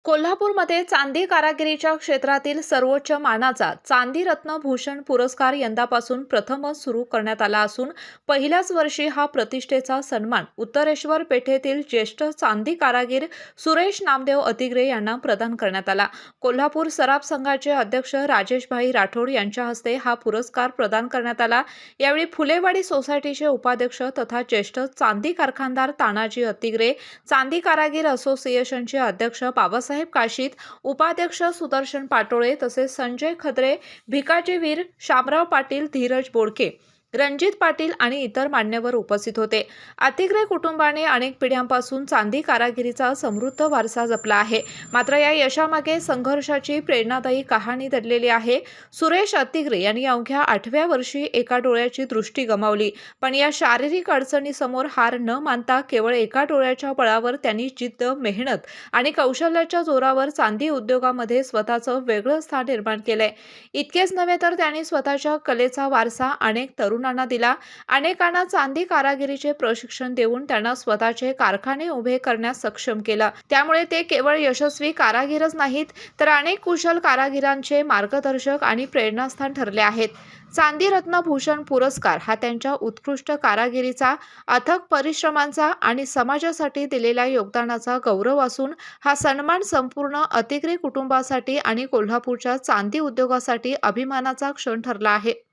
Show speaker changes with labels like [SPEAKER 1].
[SPEAKER 1] कोल्हापूरमध्ये चांदी कारागिरीच्या क्षेत्रातील सर्वोच्च मानाचा चांदी रत्न भूषण पुरस्कार यंदापासून प्रथमच सुरू करण्यात आला असून पहिल्याच वर्षी हा प्रतिष्ठेचा सन्मान उत्तरेश्वर पेठेतील ज्येष्ठ चांदी कारागीर सुरेश नामदेव अतिग्रे यांना प्रदान करण्यात आला। कोल्हापूर सराफ संघाचे अध्यक्ष राजेशभाई राठोड यांच्या हस्ते हा पुरस्कार प्रदान करण्यात आला। यावेळी फुलेवाडी सोसायटीचे उपाध्यक्ष तथा ज्येष्ठ चांदी कारखानदार तानाजी अतिग्रे, चांदी कारागीर असोसिएशनचे अध्यक्ष बाबासाहेब काशीत, उपाध्यक्ष सुदर्शन पाटोळे तसेच संजय खत्रे, भिकाजीवीर, शामराव पाटील, धीरज बोडके, रणजित पाटील आणि इतर मान्यवर उपस्थित होते। अतिग्रे कुटुंबाने अनेक पिढ्यांपासून चांदी कारागिरीचा समृद्ध वारसा जपला आहे। मात्र या यशामागे संघर्षाची प्रेरणादायी कहाणी दडलेली आहे। सुरेश अतिग्रे यांनी अवघ्या 8व्या वर्षी एका डोळ्याची दृष्टी गमावली, पण या शारीरिक अडचणीसमोर हार न मानता केवळ एका डोळ्याच्या बळावर त्यांनी जिद्द, मेहनत आणि कौशल्याच्या जोरावर चांदी उद्योगामध्ये स्वतःचं वेगळं स्थान निर्माण केलंय। इतकेच नव्हे तर त्यांनी स्वतःच्या कलेचा वारसा अनेक तरुणांना दिला। अनेकांना चांदी कारागिरीचे प्रशिक्षण देऊन त्यांना स्वतःचे कारखाने उभे करण्यास सक्षम केलं। त्यामुळे ते केवळ यशस्वी कारागीरच नाहीत, तर अनेक कुशल कारागिरांचे मार्गदर्शक आणि प्रेरणास्थान ठरले आहेत। चांदी रत्न भूषण पुरस्कार हा त्यांच्या उत्कृष्ट कारागिरीचा, अथक परिश्रमांचा आणि समाजासाठी दिलेल्या योगदानाचा गौरव असून हा सन्मान संपूर्ण अतिग्रे कुटुंबासाठी आणि कोल्हापूरच्या चांदी उद्योगासाठी अभिमानाचा क्षण ठरला आहे।